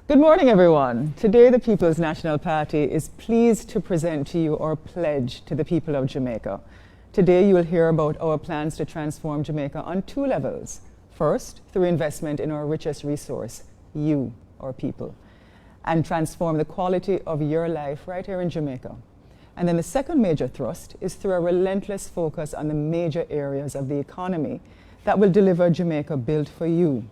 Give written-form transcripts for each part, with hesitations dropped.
Good morning, everyone. Today, the People's National Party is pleased to present to you our pledge to the people of Jamaica. Today, you will hear about our plans to transform Jamaica on two levels. First, through investment in our richest resource, you, our people, and transform the quality of your life right here in Jamaica. And then the second major thrust is through a relentless focus on the major areas of the economy that will deliver Jamaica built for you.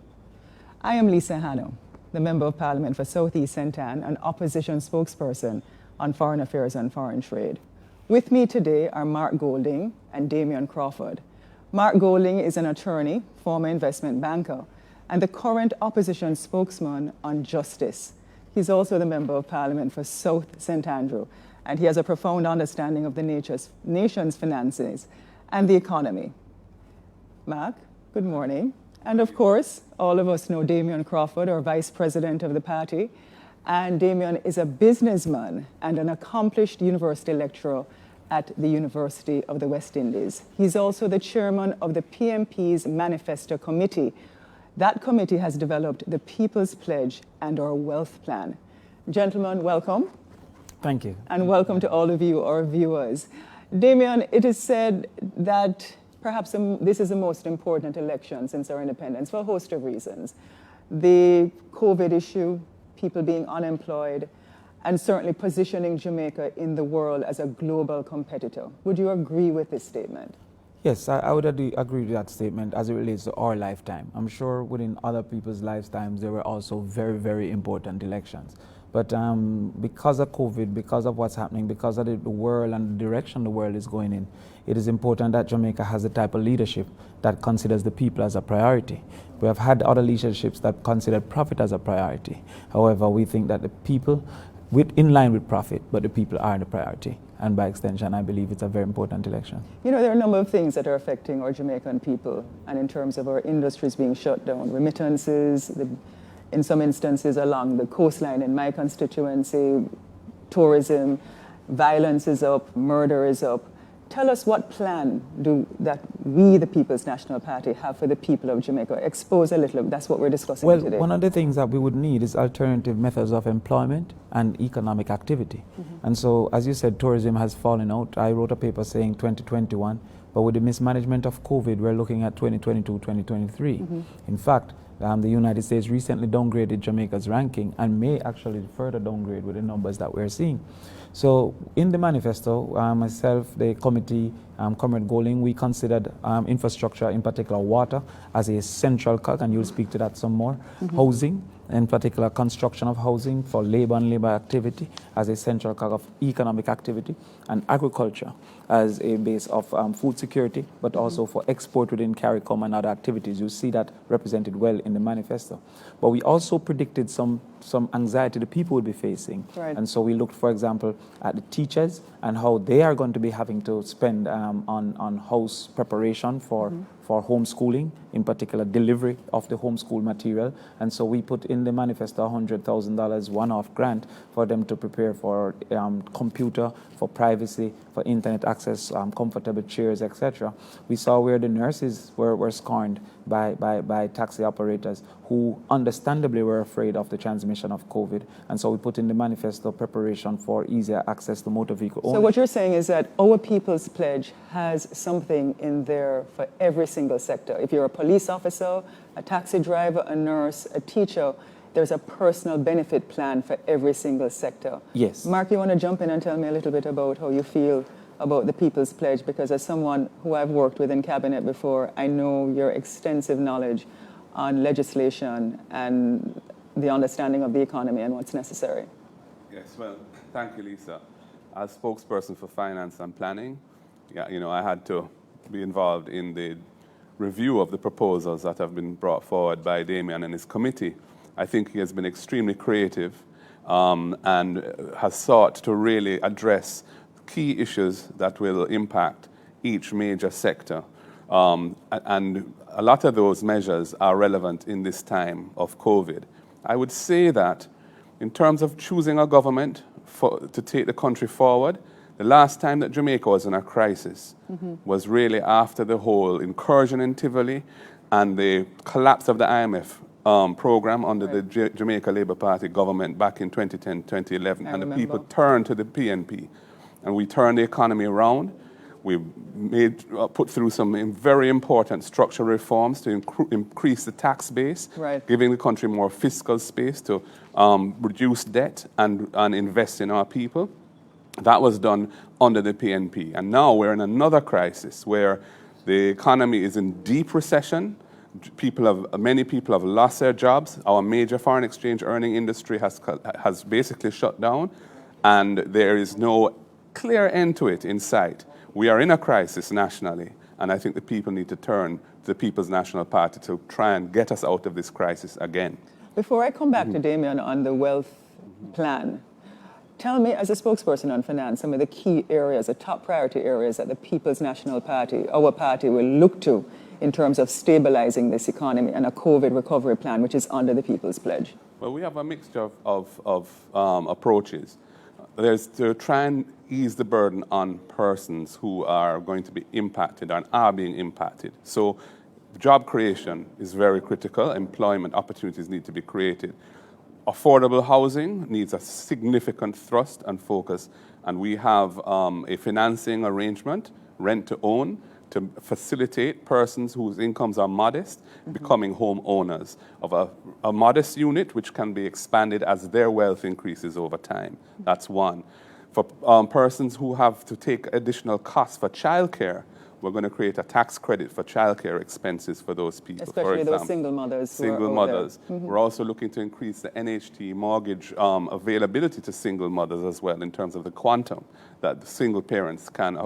I am Lisa Hanno, the Member of Parliament for South East St. Ann and Opposition Spokesperson on Foreign Affairs and Foreign Trade. With me today are Mark Golding and Damian Crawford. Mark Golding is an attorney, former investment banker, and the current opposition spokesman on justice. He's also the Member of Parliament for South St. Andrew, and he has a profound understanding of the nation's finances and the economy. Mark, good morning. And of course, all of us know Damian Crawford, our Vice President of the party. And Damian is a businessman and an accomplished university lecturer at the University of the West Indies. He's also the chairman of the PMP's Manifesto Committee. That committee has developed the People's Pledge and our Wealth Plan. Gentlemen, welcome. Thank you. And welcome to all of you, our viewers. Damian, it is said that perhaps this is the most important election since our independence for a host of reasons. The COVID issue, people being unemployed, and certainly positioning Jamaica in the world as a global competitor. Would you agree with this statement? Yes, I would agree with that statement as it relates to our lifetime. I'm sure within other people's lifetimes, there were also very, very important elections. But because of COVID, because of what's happening, because of the world and the direction the world is going in, it is important that Jamaica has the type of leadership that considers the people as a priority. We have had other leaderships that considered profit as a priority. However, we think that the people, in line with profit, but the people are the priority. And by extension, I believe it's a very important election. You know, there are a number of things that are affecting our Jamaican people, and in terms of our industries being shut down, remittances, in some instances along the coastline in my constituency, tourism, violence is up, murder is up. Tell us what plan that we, the People's National Party, have for the people of Jamaica. Expose a little, that's what we're discussing today. Well, one of the things that we would need is alternative methods of employment and economic activity. Mm-hmm. And so, as you said, tourism has fallen out. I wrote a paper saying 2021, but with the mismanagement of COVID, we're looking at 2022, 2023. Mm-hmm. In fact, the United States recently downgraded Jamaica's ranking and may actually further downgrade with the numbers that we're seeing. So in the manifesto, myself, the committee, Comrade Golding, we considered infrastructure, in particular water, as a central cog, and you'll speak to that some more. Mm-hmm. Housing, in particular construction of housing for labor and labor activity as a central cog of economic activity, and agriculture as a base of food security, but also for export within CARICOM and other activities. You see that represented well in the manifesto. But we also predicted some anxiety the people would be facing. Right. And so we looked, for example, at the teachers and how they are going to be having to spend on house preparation for homeschooling, in particular delivery of the homeschool material. And so we put in the manifesto $100,000 one-off grant for them to prepare for computer, for privacy, for internet access, comfortable chairs, etc. We saw where the nurses were scorned by taxi operators who understandably were afraid of the transmission of COVID. And so we put in the manifesto preparation for easier access to motor vehicle ownership. So what you're saying is that our People's Pledge has something in there for every single sector. If you're a police officer, a taxi driver, a nurse, a teacher, there's a personal benefit plan for every single sector. Yes. Mark, you want to jump in and tell me a little bit about how you feel about the People's Pledge? Because as someone who I've worked with in cabinet before, I know your extensive knowledge on legislation and the understanding of the economy and what's necessary. Yes, well, thank you, Lisa. As spokesperson for finance and planning, I had to be involved in the review of the proposals that have been brought forward by Damian and his committee. I think he has been extremely creative and has sought to really address key issues that will impact each major sector. And a lot of those measures are relevant in this time of COVID. I would say that in terms of choosing a government to take the country forward, the last time that Jamaica was in a crisis was really after the whole incursion in Tivoli and the collapse of the IMF program under the Jamaica Labour Party government back in 2010, 2011, and the people turned to the PNP. And we turned the economy around. We put through some very important structural reforms to increase the tax base, giving the country more fiscal space to reduce debt and invest in our people. That was done under the PNP. And now we're in another crisis where the economy is in deep recession. Many people have lost their jobs. Our major foreign exchange earning industry has basically shut down, and there is no clear end to it in sight. We are in a crisis nationally, and I think the people need to turn to the People's National Party to try and get us out of this crisis again. Before I come back to Damien on the wealth plan, tell me, as a spokesperson on finance, some of the key areas, the top priority areas that the People's National Party, our party, will look to in terms of stabilizing this economy and a COVID recovery plan, which is under the People's Pledge. Well, we have a mixture of approaches. There's to try and ease the burden on persons who are going to be impacted and are being impacted. So job creation is very critical. Employment opportunities need to be created. Affordable housing needs a significant thrust and focus. And we have a financing arrangement, rent to own, to facilitate persons whose incomes are modest becoming homeowners of a modest unit which can be expanded as their wealth increases over time. That's one. For persons who have to take additional costs for childcare, we're going to create a tax credit for childcare expenses for those people. Especially those single mothers. Single mothers. We're also looking to increase the NHT mortgage availability to single mothers as well in terms of the quantum that the single parents can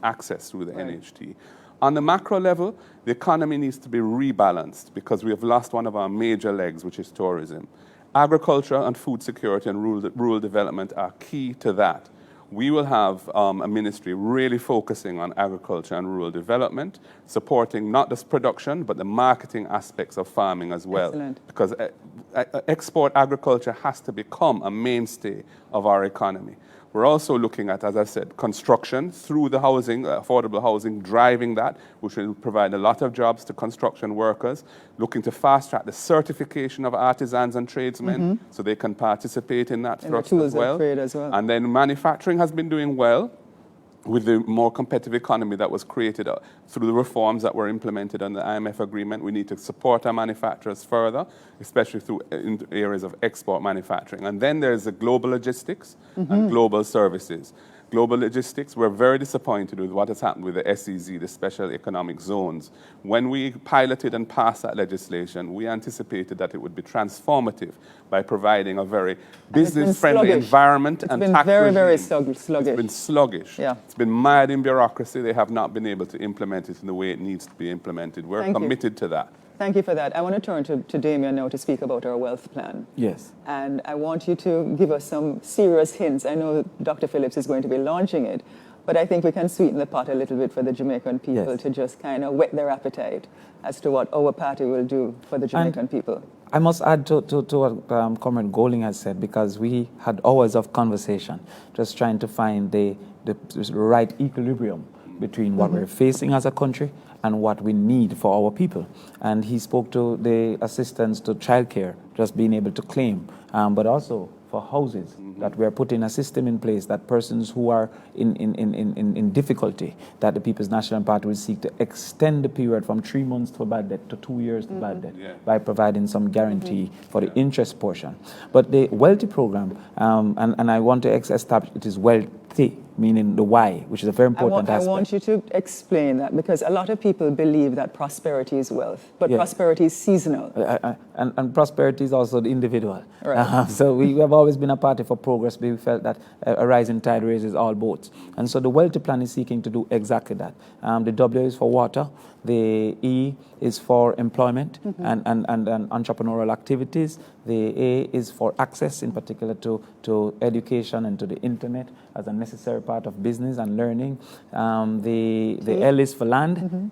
access through the NHT. On the macro level, the economy needs to be rebalanced because we have lost one of our major legs, which is tourism. Agriculture and food security and rural development are key to that. We will have a ministry really focusing on agriculture and rural development, supporting not just production, but the marketing aspects of farming as well. Excellent. Because export agriculture has to become a mainstay of our economy. We're also looking at, as I said, construction through the housing, affordable housing, driving that, which will provide a lot of jobs to construction workers, looking to fast track the certification of artisans and tradesmen so they can participate in that thrust as well. And then manufacturing has been doing well with the more competitive economy that was created through the reforms that were implemented on the IMF agreement. We need to support our manufacturers further, especially through in areas of export manufacturing. And then there's the global logistics and global services. Global logistics, we're very disappointed with what has happened with the SEZ, the Special Economic Zones. When we piloted and passed that legislation, we anticipated that it would be transformative by providing a very business-friendly environment and tax regime. It's been very sluggish. It's been sluggish. Yeah. It's been mired in bureaucracy. They have not been able to implement it in the way it needs to be implemented. We're committed to that. Thank you for that. I want to turn to Damien now to speak about our wealth plan. Yes. And I want you to give us some serious hints. I know Dr. Phillips is going to be launching it, but I think we can sweeten the pot a little bit for the Jamaican people to just kind of whet their appetite as to what our party will do for the Jamaican people. I must add to what Comrade Golding has said, because we had hours of conversation just trying to find the right equilibrium between what we're facing as a country and what we need for our people. And he spoke to the assistance to childcare, just being able to claim, but also for houses, that we're putting a system in place that persons who are in difficulty, that the People's National Party will seek to extend the period from 3 months to bad debt to 2 years to bad debt by providing some guarantee for the interest portion. But the wealthy program, and I want to establish it is wealthy, meaning the Y, which is a very important aspect. I want you to explain that, because a lot of people believe that prosperity is wealth, but prosperity is seasonal. And prosperity is also the individual. Right. So we have always been a party for progress. We felt that a rising tide raises all boats. And so the wealthy plan is seeking to do exactly that. The W is for water. The E is for employment and entrepreneurial activities. The A is for access, in particular to education and to the internet as a necessary part of business and learning. The L is for land,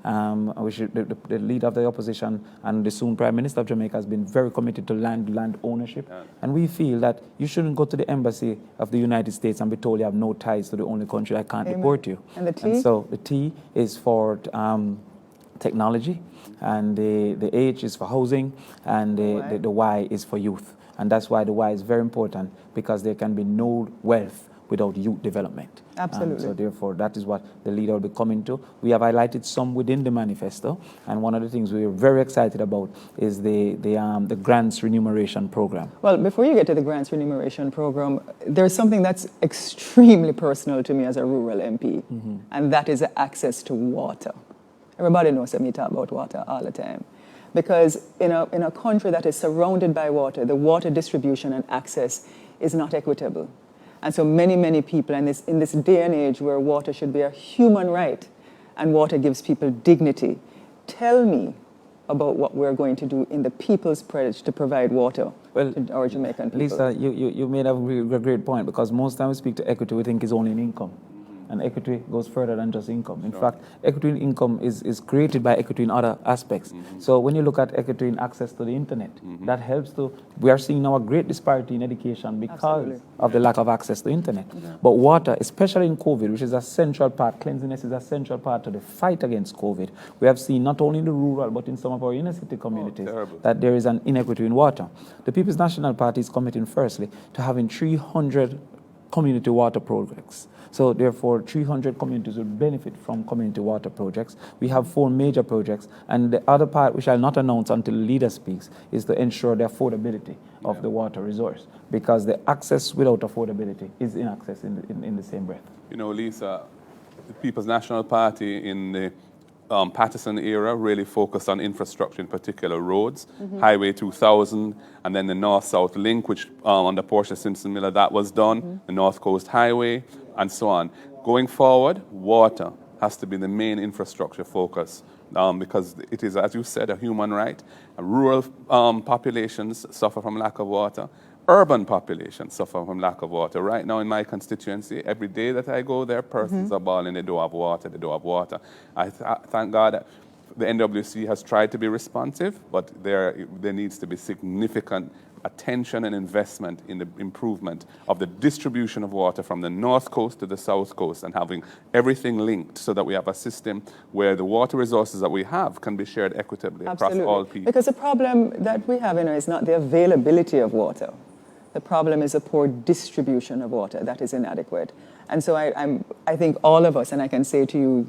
which the leader of the opposition and the soon Prime Minister of Jamaica has been very committed to land ownership. And we feel that you shouldn't go to the embassy of the United States and be told you have no ties to the only country that can't deport you. And the T? And so the T is for technology, and the H is for housing, and the Y is for youth. And that's why the Y is very important, because there can be no wealth without youth development. Absolutely. So therefore, that is what the leader will be coming to. We have highlighted some within the manifesto, and one of the things we are very excited about is the grants remuneration program. Well, before you get to the grants remuneration program, there's something that's extremely personal to me as a rural MP, and that is access to water. Everybody knows that me talk about water all the time. Because in a country that is surrounded by water, the water distribution and access is not equitable. And so many people, and in this day and age where water should be a human right and water gives people dignity, tell me about what we're going to do in the People's Pledge to provide water to our Jamaican people. Lisa, you made a great point, because most times we speak to equity, we think it's only in income. And equity goes further than just income. In fact, equity in income is created by equity in other aspects. So when you look at equity in access to the internet, that helps to, we are seeing now a great disparity in education because of the lack of access to internet. But water, especially in COVID, which is a central part, cleanliness is a central part to the fight against COVID. We have seen not only in the rural, but in some of our inner city communities, that there is an inequity in water. The People's National Party is committing firstly to having 300 community water projects. So therefore, 300 communities will benefit from community water projects. We have 4 major projects, and the other part, which I'll not announce until the leader speaks, is to ensure the affordability of the water resource, because the access without affordability is inaccess in the same breath. You know, Lisa, the People's National Party in the Patterson era really focused on infrastructure, in particular roads, Highway 2000, and then the North-South link, which under Portia Simpson Miller, that was done, the North Coast Highway, and so on. Going forward, water has to be the main infrastructure focus, because it is, as you said, a human right. Rural populations suffer from lack of water. Urban populations suffer from lack of water. Right now in my constituency, every day that I go there, persons are bawling, they don't have water, they don't have water. I thank God that the NWC has tried to be responsive, but there needs to be significant attention and investment in the improvement of the distribution of water from the North Coast to the South Coast, and having everything linked so that we have a system where the water resources that we have can be shared equitably across all people. Because the problem that we have is not the availability of water. The problem is a poor distribution of water that is inadequate. And so I think all of us, and I can say to you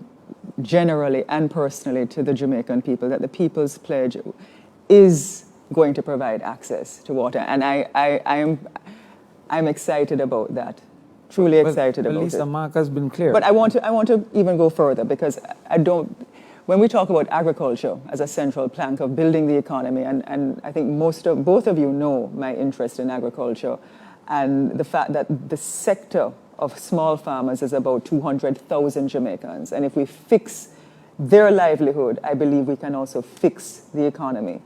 generally and personally to the Jamaican people, that the People's Pledge is going to provide access to water. And I'm excited about that. Truly excited about it. Lisa, Mark has been clear. But I want to even go further, because when we talk about agriculture as a central plank of building the economy, and I think both of you know my interest in agriculture, and the fact that the sector of small farmers is about 200,000 Jamaicans. And if we fix their livelihood, I believe we can also fix the economy.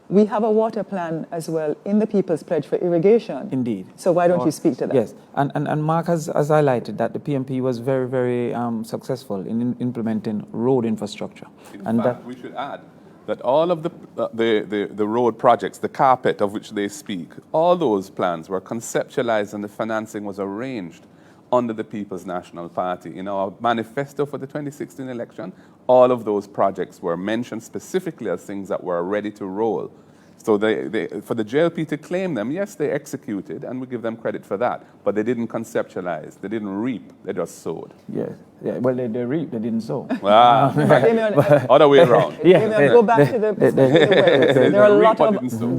We have a water plan as well in the People's Pledge for irrigation. Indeed. So why don't you speak to that? Yes, and Mark has highlighted that the PMP was very, very successful in implementing road infrastructure. In fact, we should add that all of the road projects, the carpet of which they speak, all those plans were conceptualized and the financing was arranged under the People's National Party. In our manifesto for the 2016 election, all of those projects were mentioned specifically as things that were ready to roll. So for the JLP to claim them, yes, they executed, and we give them credit for that, but they didn't conceptualize, they didn't reap, they just sowed. Yes, yeah. Well, they reaped, they didn't sow. Other way around. Go back to the wells.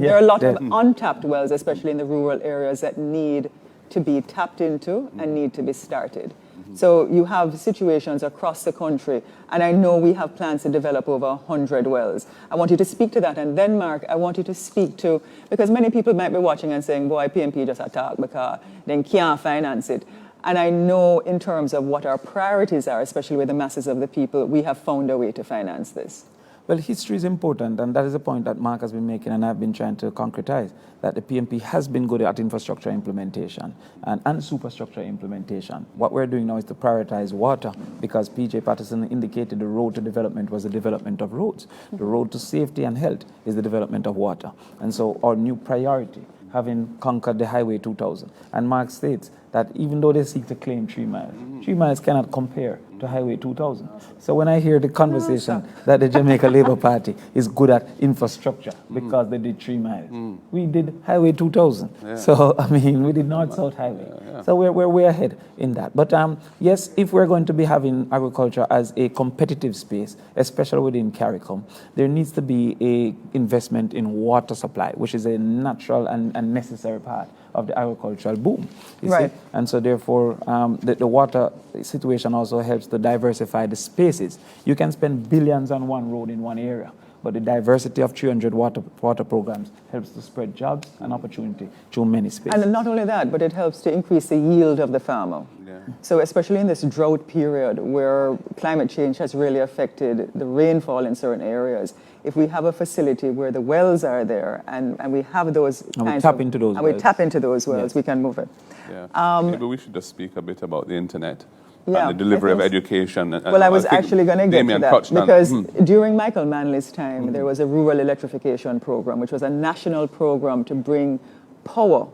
There are a lot of untapped wells, especially in the rural areas, that need to be tapped into and need to be started. So you have situations across the country, and I know we have plans to develop over 100 wells. I want you to speak to that, and then Mark, I want you to speak to, because many people might be watching and saying, boy, PMP just attack because they can't finance it. And I know in terms of what our priorities are, especially with the masses of the people, we have found a way to finance this. Well, history is important, and that is a point that Mark has been making, and I've been trying to concretize, that the PMP has been good at infrastructure implementation and superstructure implementation. What we're doing now is to prioritize water, because P.J. Patterson indicated the road to development was the development of roads. The road to safety and health is the development of water. And so our new priority, having conquered the Highway 2000, and Mark states that even though they seek to claim 3 miles, 3 miles cannot compare to Highway 2000. So when I hear the conversation that the Jamaica Labour Party is good at infrastructure because they did 3 miles, we did Highway 2000. Yeah. So, I mean, we did North-South Highway. So we're way ahead in that. But yes, if we're going to be having agriculture as a competitive space, especially within CARICOM, there needs to be a investment in water supply, which is a natural and necessary part of the agricultural boom. You Right. see? And so therefore, the water situation also helps to diversify the spaces. You can spend billions on one road in one area, but the diversity of 300 water programs helps to spread jobs and opportunity through many spaces. And not only that, but it helps to increase the yield of the farmer. Yeah. So especially in this drought period where climate change has really affected the rainfall in certain areas, if we have a facility where the wells are there and we have those And we kinds tap of- into those and we wells. tap into those wells, Yes. we can move it. Yeah. Maybe we should just speak a bit about the internet Yeah, and the delivery I of think education. Well, I was think actually going to get to Damien that touched on- because during Michael Manley's time, there was a rural electrification program, which was a national program to bring power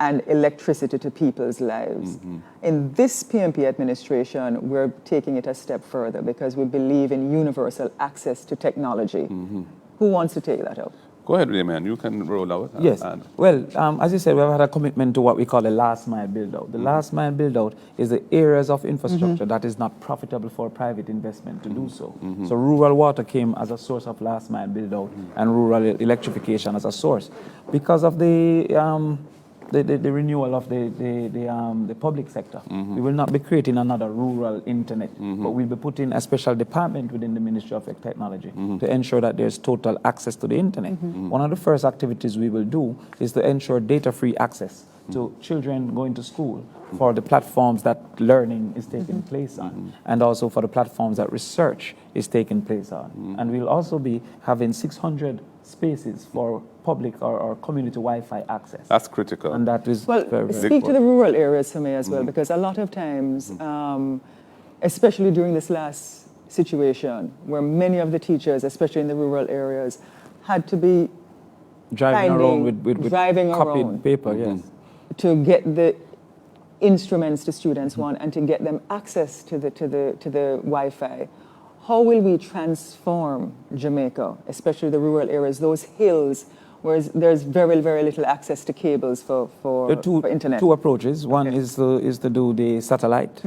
and electricity to people's lives. In this PMP administration, we're taking it a step further because we believe in universal access to technology. Who wants to take that up? Go ahead, Damien. You can roll out. Yes. And Well, as you said, we've had a commitment to what we call the last mile build-out. The last mile build-out is the areas of infrastructure that is not profitable for private investment to do so. So rural water came as a source of last mile build-out and rural electrification as a source. Because of the renewal of the public sector. We will not be creating another rural internet, but we'll be putting a special department within the Ministry of Technology to ensure that there's total access to the internet. One of the first activities we will do is to ensure data-free access to children going to school for the platforms that learning is taking place on, and also for the platforms that research is taking place on. And we'll also be having 600 spaces for public or community Wi-Fi access. that's critical. And that is Well, very, very speak to the rural areas for me as well, because a lot of times, especially during this last situation, where many of the teachers, especially in the rural areas, had to be driving around finding- with driving copied around. paper, yes. to get the instruments the students want and to get them access to the Wi-Fi. How will we transform Jamaica, especially the rural areas, those hills where there's very, very little access to cables for internet? Two approaches. One Okay. is to do the satellite,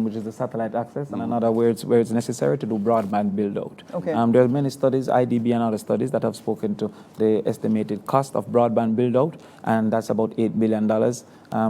which is the satellite access, and another where it's necessary to do broadband build out. Okay. There are many studies, IDB and other studies, that have spoken to the estimated cost of broadband build out, and that's about $8 billion.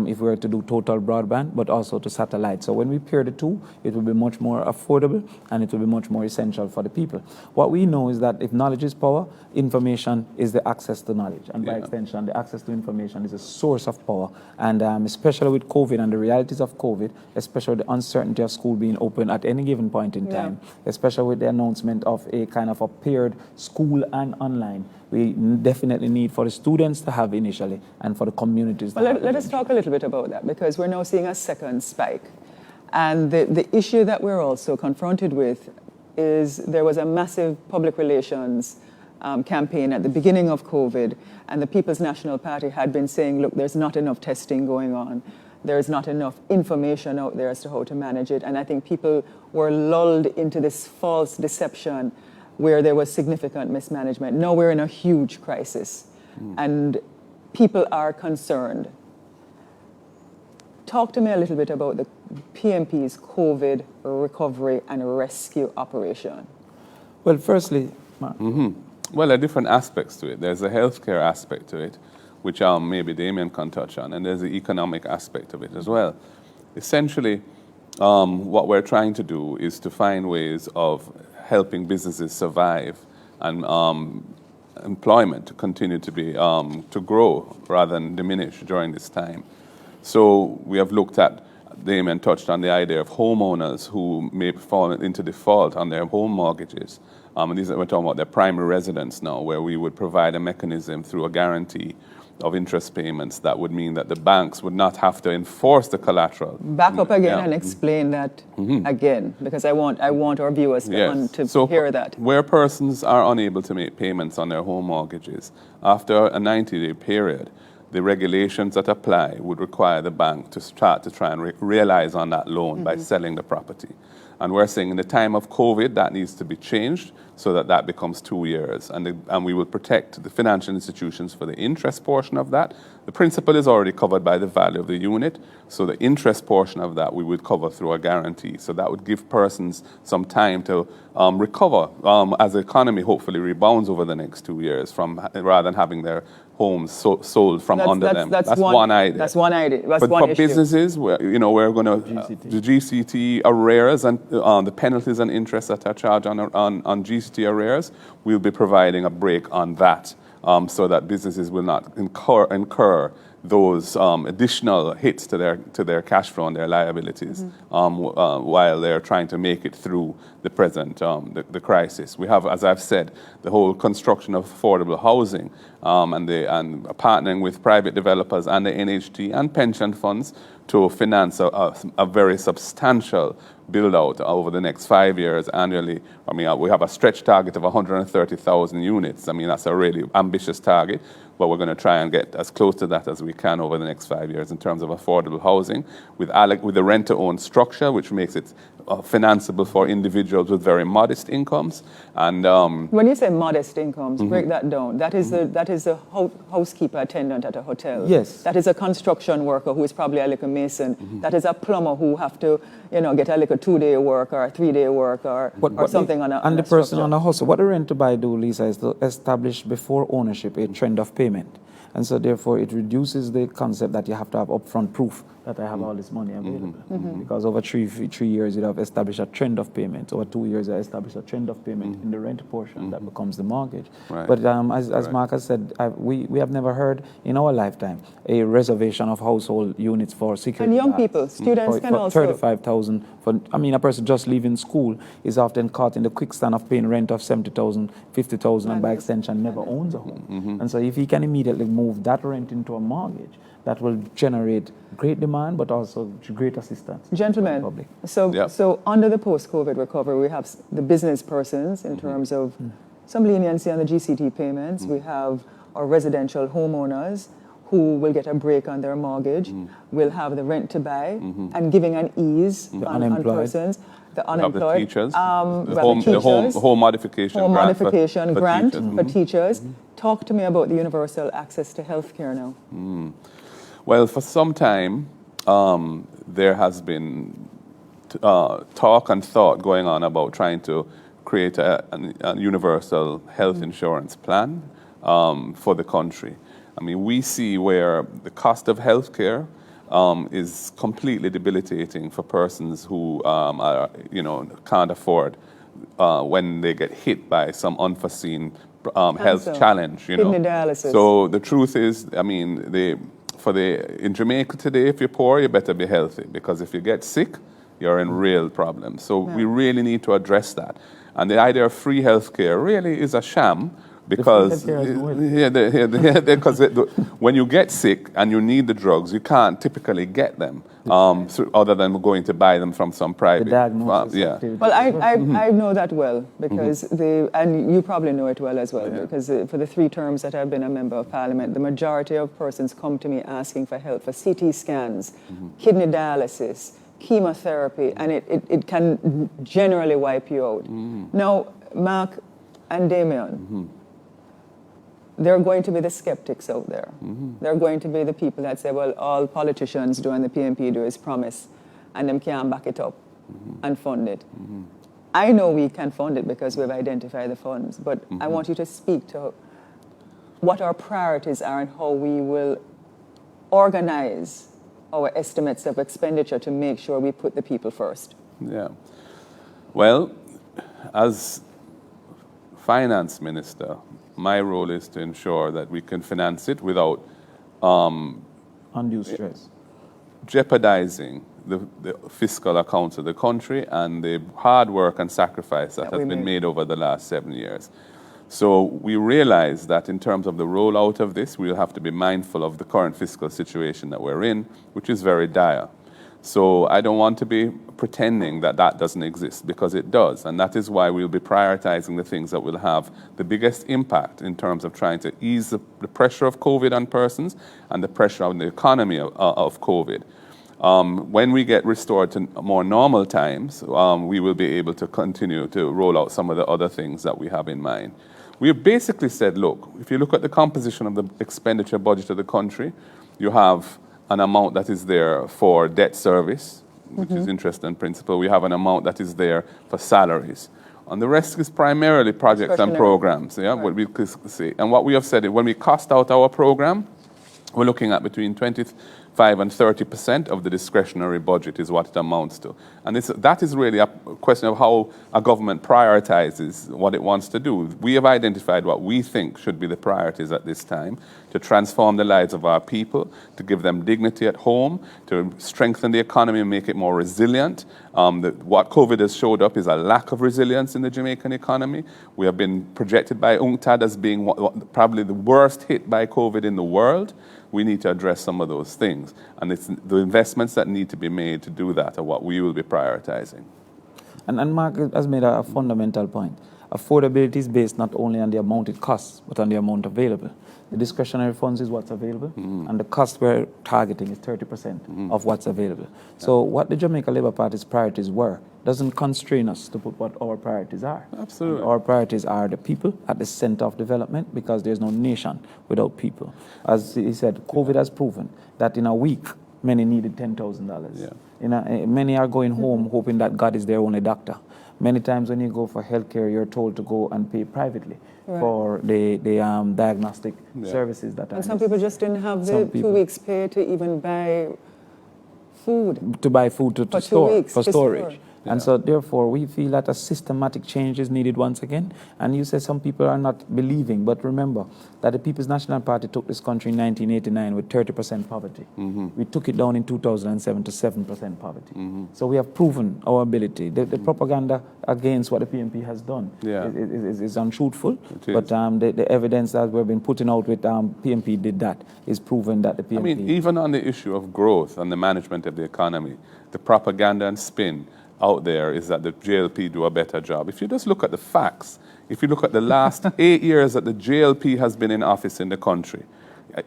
If we were to do total broadband, but also to satellite. So when we pair the two, it will be much more affordable and it will be much more essential for the people. What we know is that if knowledge is power, information is the access to knowledge. And by extension, the access to information is a source of power. And especially with COVID and the realities of COVID, especially the uncertainty of school being open at any given point in time, especially with the announcement of a kind of a paired school and online, we definitely need for the students to have initially and for the communities to Well, have let us talk a little bit about that because we're now seeing a second spike. And the issue that we're also confronted with is there was a massive public relations campaign at the beginning of COVID, and the People's National Party had been saying, look, there's not enough testing going on. There's not enough information out there as to how to manage it. And I think people were lulled into this false deception where there was significant mismanagement. Now we're in a huge crisis, and people are concerned. Talk to me a little bit about the PMP's COVID recovery and rescue operation. Well, firstly, Well, there are different aspects to it. There's a healthcare aspect to it, which maybe Damien can touch on, and there's the economic aspect of it as well. Essentially, what we're trying to do is to find ways of helping businesses survive and employment to continue to be to grow rather than diminish during this time. So we have looked at, Damien touched on the idea of homeowners who may fall into default on their home mortgages. And these are, we're talking about their primary residence now, where we would provide a mechanism through a guarantee of interest payments that would mean that the banks would not have to enforce the collateral. Back up again Yeah. and explain that again, because I want our viewers to, Yes. to hear that. Where persons are unable to make payments on their home mortgages, after a 90-day period, the regulations that apply would require the bank to start to try and realize on that loan by selling the property. And we're saying in the time of COVID, that needs to be changed so that that becomes 2 years. And we will protect the financial institutions for the interest portion of that. The principal is already covered by the value of the unit, so the interest portion of that we would cover through a guarantee. So that would give persons some time to recover as the economy hopefully rebounds over the next 2 years rather than having their homes sold from under them. That's one idea. That's one idea. That's but one for issue. businesses, we're going to the GCT arrears and the penalties and interest that are charged on GCT arrears. We'll be providing a break on that, so that businesses will not incur those additional hits to their cash flow and their liabilities while they're trying to make it through the present the crisis. We have, as I've said, the whole construction of affordable housing and partnering with private developers and the NHT and pension funds to finance a very substantial build out over the next 5 years annually. I mean, we have a stretch target of 130,000 units. I mean, that's a really ambitious target, but we're going to try and get as close to that as we can over the next 5 years in terms of affordable housing with the rent-to-own structure, which makes it financeable for individuals with very modest incomes. And when you say modest incomes, break that down. That is a housekeeper attendant at a hotel. Yes. That is a construction worker who is probably a little mason. That is a plumber who have to, get a little 2-day work or 3-day work or something on a and the structure. person on a hustle. What the rent to buy do, Lisa, is to establish before ownership a trend of payment. And so therefore it reduces the concept that you have to have upfront proof that I have all this money available. Because over three years you have established a trend of payment. Over 2 years you establish a trend of payment in the rent portion that becomes the mortgage. Right. But as Mark has said, we have never heard in our lifetime a reservation of household units for security. And young guards. people, students can for also. 35,000. A person just leaving school is often caught in the quicksand of paying rent of 70,000, 50,000, and by extension never owns a home. And so if he can immediately move that rent into a mortgage, that will generate great demand, but also great assistance. Gentlemen, to the public. so under the post-COVID recovery, we have the business persons in terms of some leniency on the GCT payments. We have our residential homeowners who will get a break on their mortgage, will have the rent to buy, and giving an ease on persons. The unemployed, the teachers, the home modification grant for teachers. Talk to me about the universal access to healthcare now. Well, for some time, there has been talk and thought going on about trying to create a universal health insurance plan for the country. I mean, we see where the cost of healthcare is completely debilitating for persons who can't afford when they get hit by some unforeseen health challenge. Kidney dialysis. So the truth is, I mean, in Jamaica today, if you're poor, you better be healthy, because if you get sick, you're in real problems. So we really need to address that. And the idea of free healthcare really is a sham, because when you get sick and you need the drugs, you can't typically get them other than going to buy them from some private. The diagnosis. Well, I know that well, because and you probably know it well as well, because for the 3 terms that I've been a member of Parliament, the majority of persons come to me asking for help for CT scans, kidney dialysis, chemotherapy, and it can generally wipe you out. Now, Mark and Damien, there are going to be the skeptics out there. There are going to be the people that say, well, all politicians do and the PNP do is promise, and them can't back it up and fund it. I know we can fund it because we've identified the funds, but I want you to speak to what our priorities are and how we will organize our estimates of expenditure to make sure we put the people first. Yeah. Well, as finance minister, my role is to ensure that we can finance it without undue stress, jeopardizing the fiscal accounts of the country and the hard work and sacrifice that has been made over the last 7 years. So we realize that in terms of the rollout of this, we'll have to be mindful of the current fiscal situation that we're in, which is very dire. So I don't want to be pretending that that doesn't exist, because it does. And that is why we'll be prioritizing the things that will have the biggest impact in terms of trying to ease the pressure of COVID on persons and the pressure on the economy of COVID. When we get restored to more normal times, we will be able to continue to roll out some of the other things that we have in mind. We have basically said, look, if you look at the composition of the expenditure budget of the country, you have an amount that is there for debt service, which is interest and principal. We have an amount that is there for salaries. And the rest is primarily projects and programs. Yeah, what we could say. And what we have said is when we cost out our program, we're looking at between 25 and 30% of the discretionary budget is what it amounts to. And that is really a question of how a government prioritizes what it wants to do. We have identified what we think should be the priorities at this time: to transform the lives of our people, to give them dignity at home, to strengthen the economy and make it more resilient. What COVID has showed up is a lack of resilience in the Jamaican economy. We have been projected by UNCTAD as being probably the worst hit by COVID in the world. We need to address some of those things. And it's the investments that need to be made to do that are what we will be prioritizing. And Mark has made a fundamental point. Affordability is based not only on the amount it costs, but on the amount available. The discretionary funds is what's available, and the cost we're targeting is 30% of what's available. So what the Jamaica Labour Party's priorities were doesn't constrain us to put what our priorities are. Absolutely. And our priorities are the people at the center of development, because there's no nation without people. As he said, COVID has proven that in a week, many needed $10,000. Yeah. Many are going home hoping that God is their only doctor. Many times when you go for healthcare, you're told to go and pay privately for the diagnostic services that are. And some people just didn't have the 2 weeks' pay to even buy food. To buy food to store, for storage. Yeah. And so therefore we feel that a systematic change is needed once again. And you say some people are not believing, but remember that the People's National Party took this country in 1989 with 30% poverty. We took it down in 2007 to 7% poverty. So we have proven our ability. The propaganda against what the PNP has done is untruthful. But the evidence that we've been putting out with PNP did that is proven that the PNP... I mean, even on the issue of growth and the management of the economy, the propaganda and spin out there is that the JLP do a better job. If you just look at the facts, if you look at the last 8 years that the JLP has been in office in the country,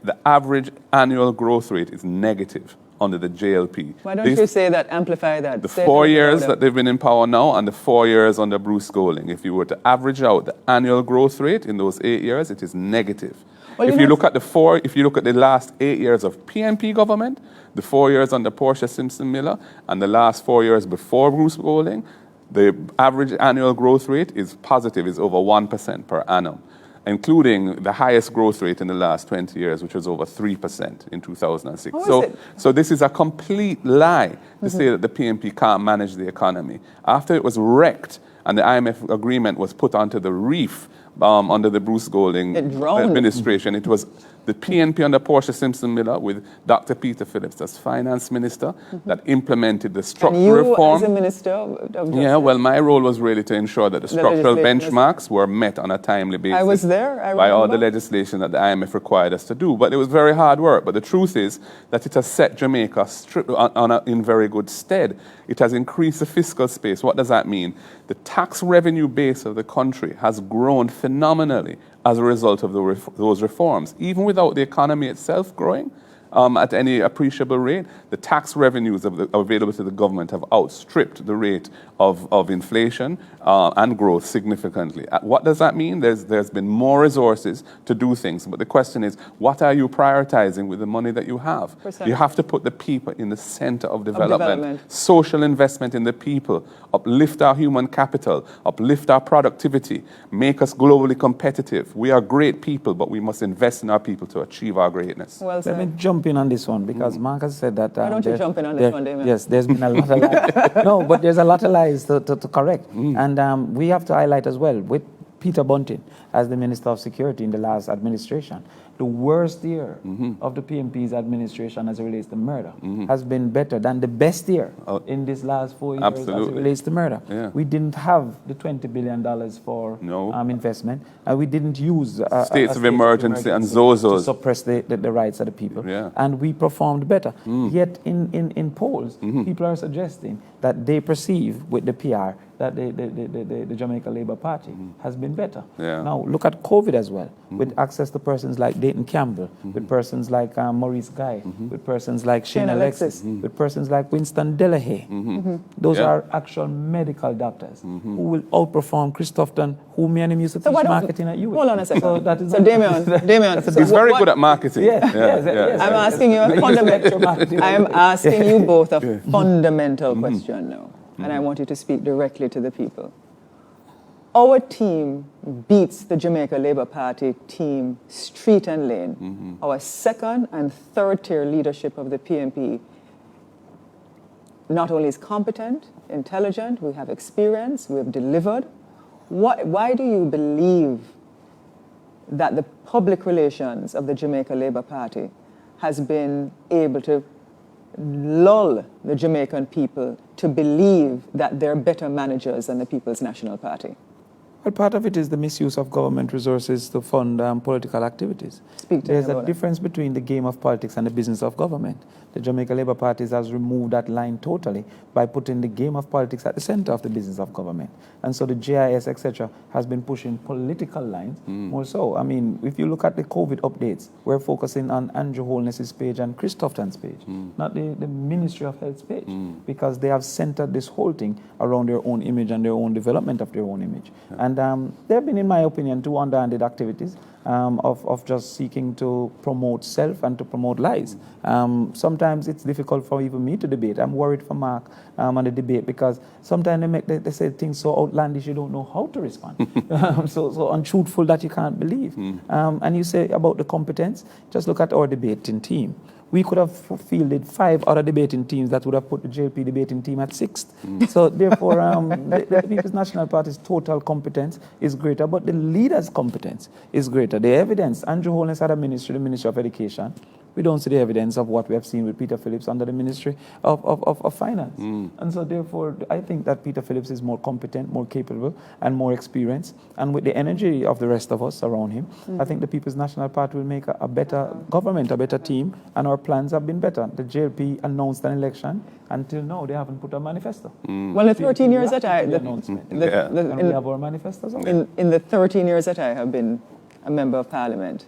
the average annual growth rate is negative under the JLP. Why don't you say that, amplify that? The 4 years that they've been in power now and the 4 years under Bruce Golding, if you were to average out the annual growth rate in those 8 years, it is negative. Well, if you look at the last 8 years of PNP government, the 4 years under Portia Simpson Miller, and the last 4 years before Bruce Golding, the average annual growth rate is positive, is over 1% per annum, including the highest growth rate in the last 20 years, which was over 3% in 2006. So this is a complete lie to say that the PNP can't manage the economy. After it was wrecked and the IMF agreement was put onto the reef under the Bruce Golding administration, it was the PNP under Portia Simpson Miller with Dr. Peter Phillips as finance minister that implemented the structural reform. As a minister of justice? Yeah, well, my role was really to ensure that the structural benchmarks were met on a timely basis. I was there. By all the legislation that the IMF required us to do. But it was very hard work. But the truth is that it has set Jamaica in very good stead. It has increased the fiscal space. What does that mean? The tax revenue base of the country has grown phenomenally as a result of those reforms. Even without the economy itself growing at any appreciable rate, the tax revenues available to the government have outstripped the rate of inflation and growth significantly. What does that mean? There's been more resources to do things, but the question is, what are you prioritizing with the money that you have? You have to put the people in the center of development. Social investment in the people, uplift our human capital, uplift our productivity, make us globally competitive. We are great people, but we must invest in our people to achieve our greatness. Well said. Let me jump in on this one, because Mark has said that... Why don't you jump in on this one, Damien? Yes, there's been a lot of lies. No, but there's a lot of lies to correct. And we have to highlight as well, with Peter Bunting as the Minister of Security in the last administration, the worst year of the PNP's administration as it relates to murder has been better than the best year in this last 4 years as it relates to murder. Yeah. We didn't have the $20 billion for investment, and we didn't use states of emergency and ZOZOs to suppress the rights of the people. Yeah. And we performed better. Yet in polls, people are suggesting that they perceive with the PR that the Jamaica Labour Party has been better. Yeah. Now, look at COVID as well. with access to persons like Dayton Campbell, with persons like Maurice Guy, with persons like Shane Alexis, with persons like Winston Delahaye. Those are actual medical doctors who will outperform Christopherton, who me and him used to teach marketing at UWI. Hold on a second. So, that is Damian, He's very good at marketing. Yes. I'm asking you a fundamental. I'm asking you both a fundamental question now, and I want you to speak directly to the people. Our team beats the Jamaica Labour Party team street and lane. Our second and third tier leadership of the PNP not only is competent, intelligent, we have experience, we have delivered. Why do you believe that the public relations of the Jamaica Labour Party has been able to lull the Jamaican people to believe that they're better managers than the People's National Party? Well, part of it is the misuse of government resources to fund political activities. There's a difference between the game of politics and the business of government. The Jamaica Labour Party has removed that line totally by putting the game of politics at the center of the business of government. And so the GIS, etc., has been pushing political lines more so. I mean, if you look at the COVID updates, we're focusing on Andrew Holness's page and Christopherton's page, not the Ministry of Health's page, because they have centered this whole thing around their own image and their own development of their own image. And there have been, in my opinion, two underhanded activities of just seeking to promote self and to promote lies. Sometimes it's difficult for even me to debate. I'm worried for Mark on the debate because sometimes they say things so outlandish you don't know how to respond. so untruthful that you can't believe. And you say about the competence, just look at our debating team. We could have fielded 5 other debating teams that would have put the JLP debating team at 6th. So therefore, the People's National Party's total competence is greater, but the leader's competence is greater. The evidence, Andrew Holness had a ministry, the Ministry of Education. We don't see the evidence of what we have seen with Peter Phillips under the Ministry of Finance. And so therefore, I think that Peter Phillips is more competent, more capable, and more experienced. And with the energy of the rest of us around him, I think the People's National Party will make a better government, a better team, and our plans have been better. The JLP announced an election. Until now, they haven't put a manifesto. Well, the 13 years that I... and we have our manifestos. In the 13 years that I have been a member of Parliament,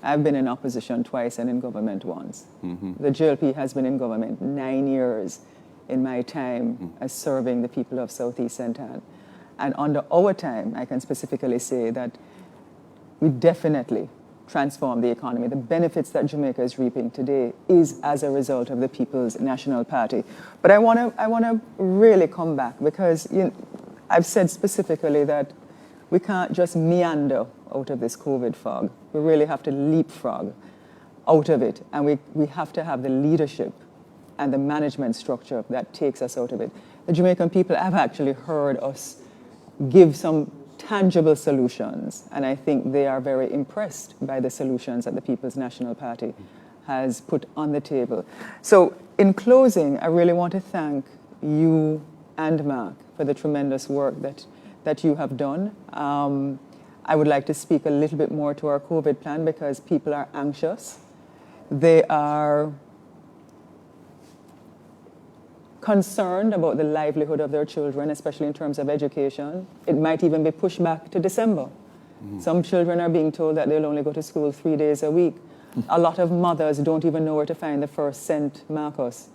I've been in opposition twice and in government once. The JLP has been in government 9 years in my time as serving the people of Southeast St. Ann. And under our time, I can specifically say that we definitely transformed the economy. The benefits that Jamaica is reaping today is as a result of the People's National Party. But I want to really come back because I've said specifically that we can't just meander out of this COVID fog. We really have to leapfrog out of it. And we have to have the leadership and the management structure that takes us out of it. The Jamaican people have actually heard us give some tangible solutions. And I think they are very impressed by the solutions that the People's National Party has put on the table. So in closing, I really want to thank you and Mark for the tremendous work that you have done. I would like to speak a little bit more to our COVID plan because people are anxious. They are concerned about the livelihood of their children, especially in terms of education. It might even be pushed back to December. Some children are being told that they'll only go to school 3 days a week. A lot of mothers don't even know where to find the first cent, Marcus,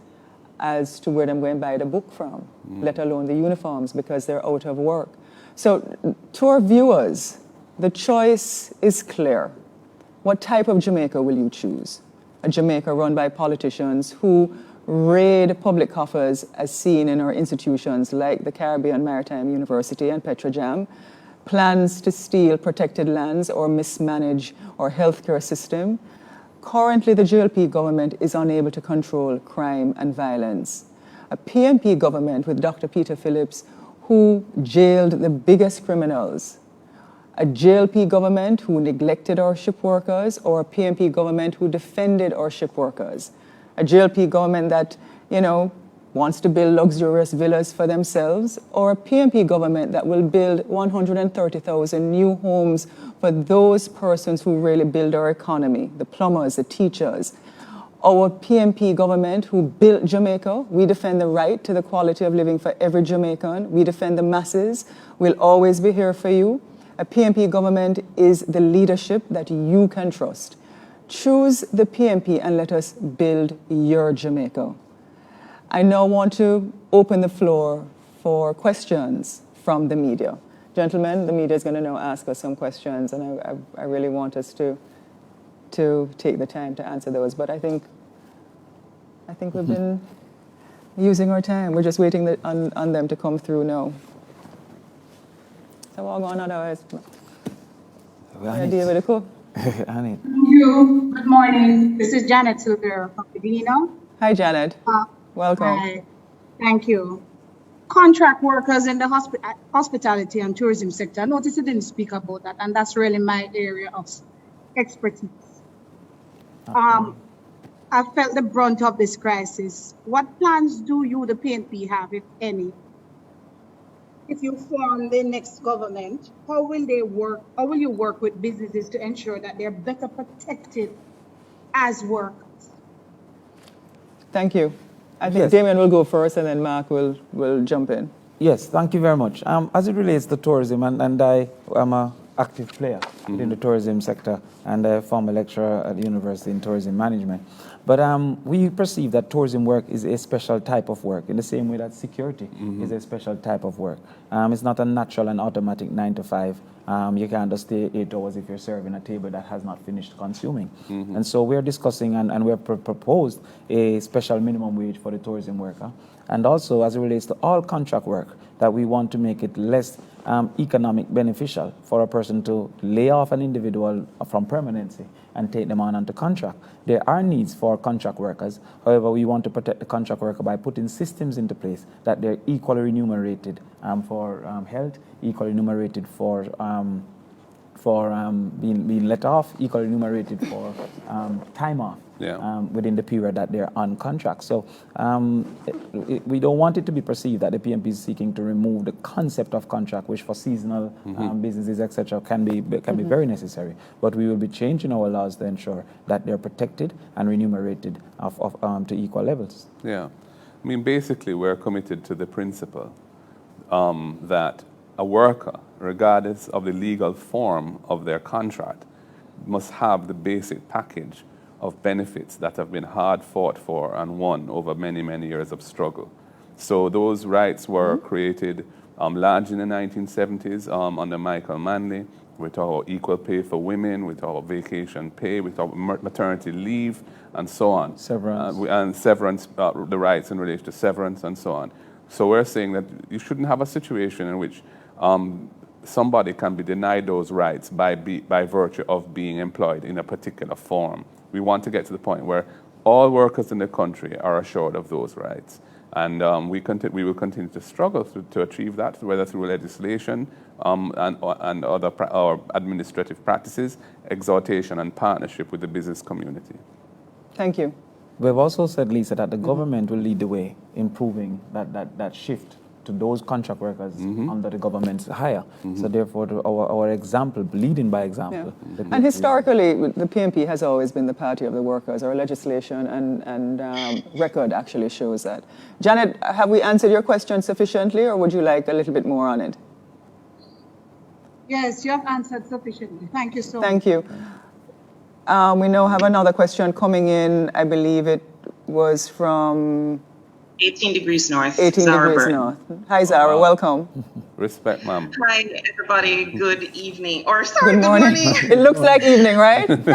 as to where they're going to buy the book from, let alone the uniforms, because they're out of work. So to our viewers, the choice is clear. What type of Jamaica will you choose? A Jamaica run by politicians who raid public coffers as seen in our institutions like the Caribbean Maritime University and Petrojam, plans to steal protected lands or mismanage our healthcare system. Currently, the JLP government is unable to control crime and violence. A PNP government with Dr. Peter Phillips, who jailed the biggest criminals. A JLP government who neglected our ship workers, or a PNP government who defended our ship workers. A JLP government that, wants to build luxurious villas for themselves, or a PNP government that will build 130,000 new homes for those persons who really build our economy, the plumbers, the teachers. Our PNP government who built Jamaica. We defend the right to the quality of living for every Jamaican. We defend the masses. We'll always be here for you. A PNP government is the leadership that you can trust. Choose the PNP and let us build your Jamaica. I now want to open the floor for questions from the media. Gentlemen, the media is going to now ask us some questions, and I really want us to take the time to answer those. But I think we've been using our time. We're just waiting on them to come through now. So we're going otherwise. Idea with the cook. Annie. Thank you. Good morning. This is Janet Silvera from Medina. Hi, Janet. Welcome. Hi. Thank you. Contract workers in the hospitality and tourism sector. I noticed you didn't speak about that, and that's really my area of expertise. I felt the brunt of this crisis. What plans do you, the PNP, have, if any? If you form the next government, how will they work? How will you work with businesses to ensure that they're better protected as workers? Thank you. I think Yes. Damien will go first, and then Mark will jump in. Yes, thank you very much. As it relates to tourism, and I am an active player within the tourism sector and a former lecturer at the University in Tourism Management. But we perceive that tourism work is a special type of work in the same way that security is a special type of work. It's not a natural and automatic 9 to 5. You can't just stay 8 hours if you're serving a table that has not finished consuming. And so we're discussing and we've proposed a special minimum wage for the tourism worker. And also, as it relates to all contract work, that we want to make it less economic beneficial for a person to lay off an individual from permanency and take them on onto contract. There are needs for contract workers. However, we want to protect the contract worker by putting systems into place that they're equally remunerated for health, equally remunerated for being let off, equally remunerated for time off. Within the period that they're on contract. So we don't want it to be perceived that the PNP is seeking to remove the concept of contract, which for seasonal businesses, etc., can be very necessary. But we will be changing our laws to ensure that they're protected and remunerated to equal levels. Yeah. I mean, basically, we're committed to the principle that a worker, regardless of the legal form of their contract, must have the basic package of benefits that have been hard fought for and won over many, many years of struggle. So those rights were created largely in the 1970s under Michael Manley. We talk about equal pay for women, we talk about vacation pay, we talk about maternity leave, and so on. Severance. And severance, the rights in relation to severance, and so on. So we're saying that you shouldn't have a situation in which somebody can be denied those rights by virtue of being employed in a particular form. We want to get to the point where all workers in the country are assured of those rights. And we will continue to struggle to achieve that, whether through legislation and other or administrative practices, exhortation and partnership with the business community. Thank you. We've also said, Lisa, that the government will lead the way in proving that shift to those contract workers under the government's hire. So therefore, our example, leading by example. Yeah. And historically, the PNP has always been the party of the workers. Our legislation and record actually shows that. Janet, have we answered your question sufficiently, or would you like a little bit more on it? Yes, you have answered sufficiently. Thank you so much. Thank you. We now have another question coming in. I believe it was from 18 Degrees North. 18 Zara Degrees Burton. North. Hi, Zara. Welcome. Respect, ma'am. Hi, everybody. Good evening. Or sorry, Good morning. It looks like evening, right? Okay,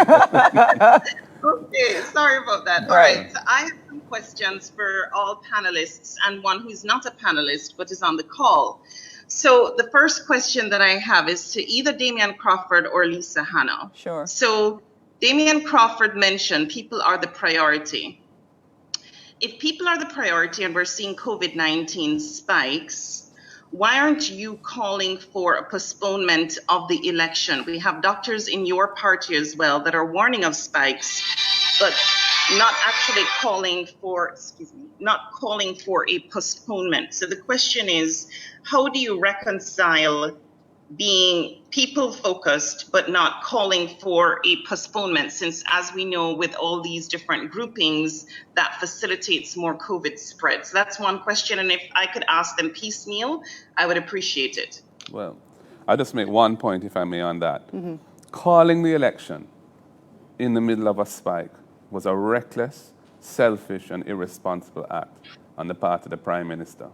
sorry about that. All right. So I have some questions for all panelists and one who's not a panelist but is on the call. So the first question that I have is to either Damian Crawford or Lisa Hanna. Sure. So Damian Crawford mentioned people are the priority. If people are the priority and we're seeing COVID-19 spikes, why aren't you calling for a postponement of the election? We have doctors in your party as well that are warning of spikes, but not actually calling for, not calling for a postponement. So the question is, how do you reconcile being people focused but not calling for a postponement, since as we know with all these different groupings that facilitates more COVID spread? So that's one question, and if I could ask them piecemeal, I would appreciate it. Well, I'll just make one point, if I may, on that. Calling the election in the middle of a spike was a reckless, selfish, and irresponsible act on the part of the Prime Minister.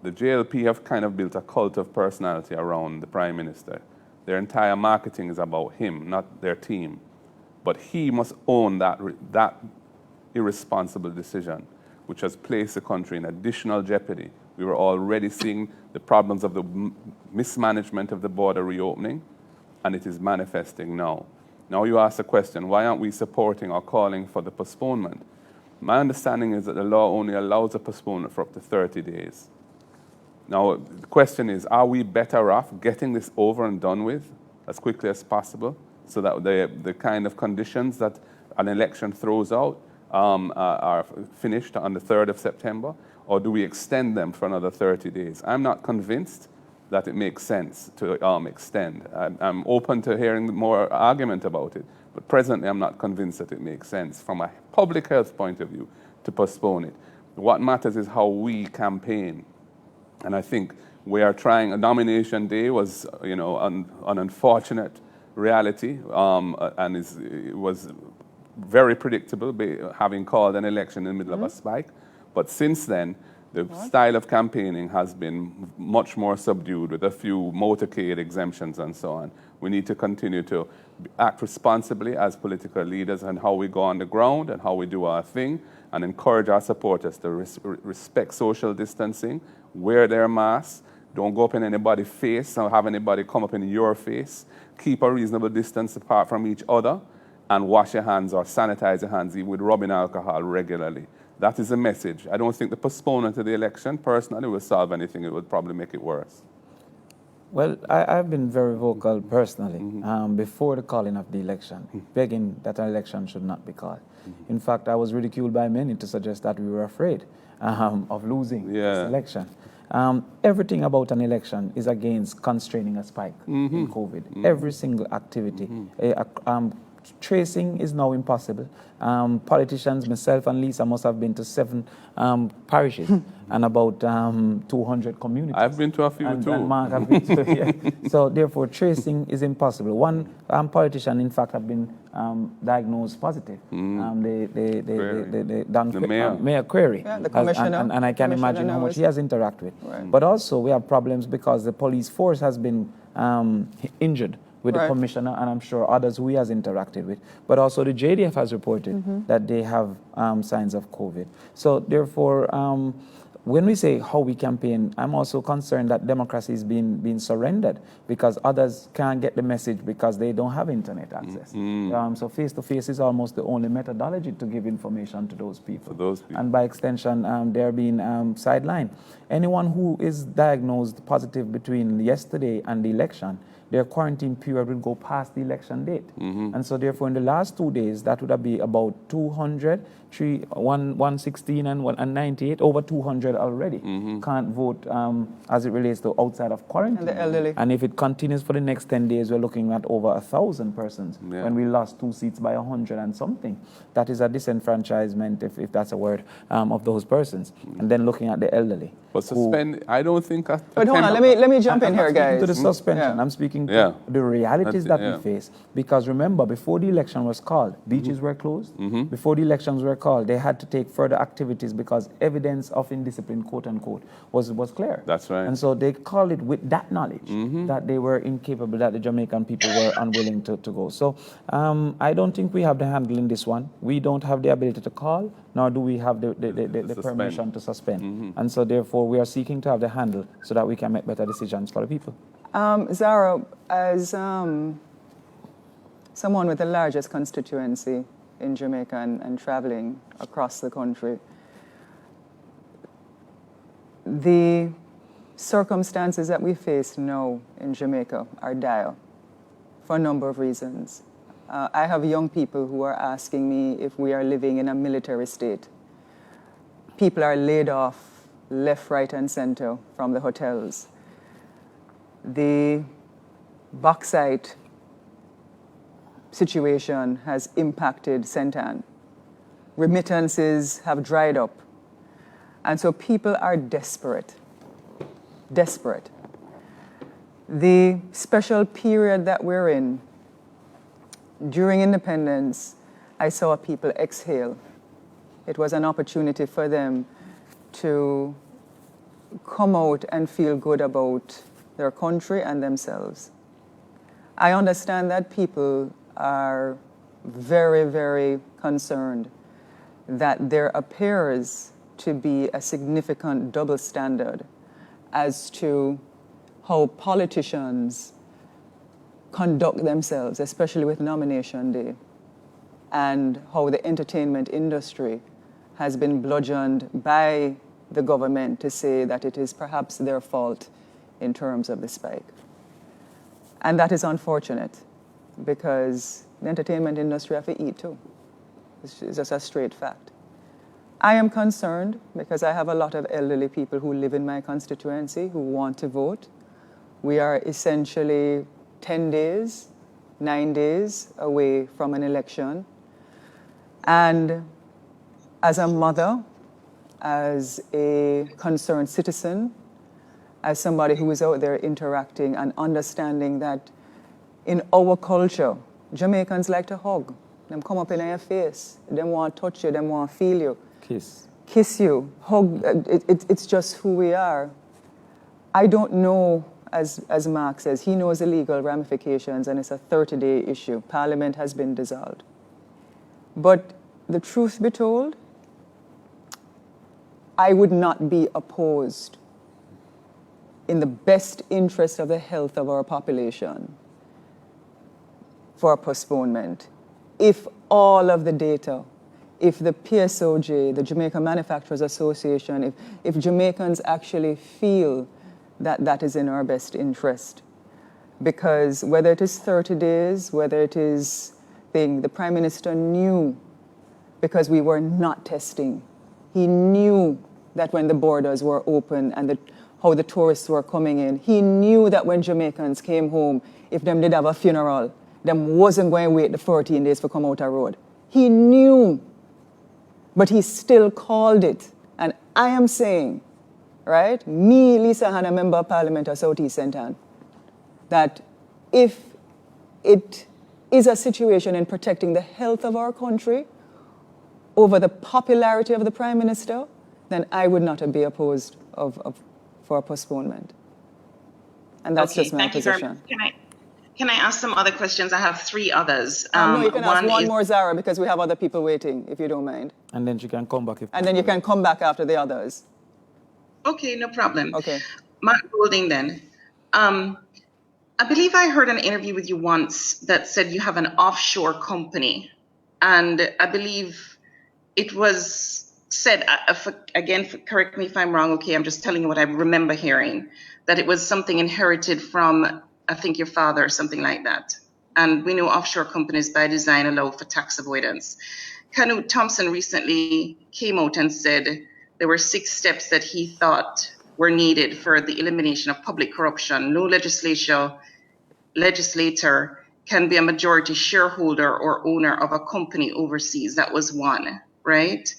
The JLP have kind of built a cult of personality around the Prime Minister. Their entire marketing is about him, not their team. But he must own that irresponsible decision, which has placed the country in additional jeopardy. We were already seeing the problems of the mismanagement of the border reopening, and it is manifesting now. Now you ask the question, why aren't we supporting or calling for the postponement? My understanding is that the law only allows a postponement for up to 30 days. Now, the question is, are we better off getting this over and done with as quickly as possible so that the kind of conditions that an election throws out are finished on the 3rd of September? Or do we extend them for another 30 days? I'm not convinced that it makes sense to extend. I'm open to hearing more argument about it, but presently I'm not convinced that it makes sense from a public health point of view to postpone it. What matters is how we campaign. And I think we are trying, a nomination day was, an unfortunate reality, and it was very predictable, having called an election in the middle of a spike. But since then, the style of campaigning has been much more subdued, with a few motorcade exemptions and so on. We need to continue to act responsibly as political leaders and how we go on the ground and how we do our thing, and encourage our supporters to respect social distancing, wear their masks, don't go up in anybody's face or have anybody come up in your face, keep a reasonable distance apart from each other, and wash your hands or sanitize your hands with rubbing alcohol regularly. That is the message. I don't think the postponement of the election, personally, will solve anything. It would probably make it worse. Well, I've been very vocal personally before the calling of the election, begging that an election should not be called. In fact, I was ridiculed by many to suggest that we were afraid of losing this election. Everything about an election is against constraining a spike in COVID. Every single activity. Tracing is now impossible. Politicians, myself and Lisa, must have been to 7 parishes and about 200 communities. I've been to a few too. And Mark have been to, yeah. So therefore, tracing is impossible. One politician, in fact, have been diagnosed positive. Mayor Query. Yeah, the commissioner. And I can imagine how much he has interacted with. Right. But also, we have problems because the police force has been injured with the commissioner, and I'm sure others who he has interacted with. But also the JDF has reported that they have signs of COVID. So therefore, when we say how we campaign, I'm also concerned that democracy is being surrendered because others can't get the message because they don't have internet access. So face-to-face is almost the only methodology to give information to those people. And by extension, they're being sidelined. Anyone who is diagnosed positive between yesterday and the election, their quarantine period will go past the election date. And so therefore, in the last 2 days, that would have been about 200, 116 and 98, over 200 already can't vote as it relates to outside of quarantine. And the elderly. And if it continues for the next 10 days, we're looking at over 1,000 persons when we lost 2 seats by 100 and something. That is a disenfranchisement, if that's a word, of those persons. And then looking at the elderly. But I don't think... But hold on, let me jump in here, guys. To the suspension, I'm speaking to the realities that we face. Because remember, before the election was called, beaches were closed. Before the elections were called, they had to take further activities because evidence of indiscipline, quote unquote, was clear. That's right. And so they called it with that knowledge that they were incapable, that the Jamaican people were unwilling to go. So I don't think we have the handle in this one. We don't have the ability to call, nor do we have the permission to suspend. And so therefore, we are seeking to have the handle so that we can make better decisions for the people. Zara, as someone with the largest constituency in Jamaica and traveling across the country, the circumstances that we face now in Jamaica are dire for a number of reasons. I have young people who are asking me if we are living in a military state. People are laid off left, right, and center from the hotels. The bauxite situation has impacted St. Ann. Remittances have dried up. And so people are desperate. Desperate. The special period that we're in, during independence, I saw people exhale. It was an opportunity for them to come out and feel good about their country and themselves. I understand that people are very, very concerned that there appears to be a significant double standard as to how politicians conduct themselves, especially with nomination day, and how the entertainment industry has been bludgeoned by the government to say that it is perhaps their fault in terms of the spike. And that is unfortunate because the entertainment industry have to eat too. It's just a straight fact. I am concerned because I have a lot of elderly people who live in my constituency who want to vote. We are essentially 10 days, 9 days away from an election. And as a mother, as a concerned citizen, as somebody who is out there interacting and understanding that in our culture, Jamaicans like to hug. Them come up in your face. Them want to touch you. Them want to feel you. Kiss you. Hug. It's just who we are. I don't know, as Mark says, he knows the legal ramifications and it's a 30-day issue. Parliament has been dissolved. But the truth be told, I would not be opposed in the best interest of the health of our population for a postponement. If all of the data, if the PSOJ, the Jamaica Manufacturers Association, if Jamaicans actually feel that that is in our best interest. Because whether it is 30 days, whether it is the Prime Minister knew because we were not testing. He knew that when the borders were open and how the tourists were coming in. He knew that when Jamaicans came home, if them did have a funeral, them wasn't going to wait the 14 days for come out a road. He knew, but he still called it. And I am saying, right, me, Lisa Hanna, Member of Parliament of South East St. Ann, that if it is a situation in protecting the health of our country over the popularity of the Prime Minister, then I would not be opposed for a postponement. And that's just my position. Can I ask some other questions? I have 3 others. No, you can ask one more, Zara, because we have other people waiting, if you don't mind. And then she can come back. And then you can come back after the others. Okay, no problem. Okay. Mark Golding then. I believe I heard an interview with you once that said you have an offshore company. And I believe it was said, again, correct me if I'm wrong, okay, I'm just telling you what I remember hearing, that it was something inherited from, I think, your father or something like that. And we know offshore companies by design allow for tax avoidance. Canute Thompson recently came out and said there were 6 steps that he thought were needed for the elimination of public corruption. No legislator can be a majority shareholder or owner of a company overseas. That was one, right?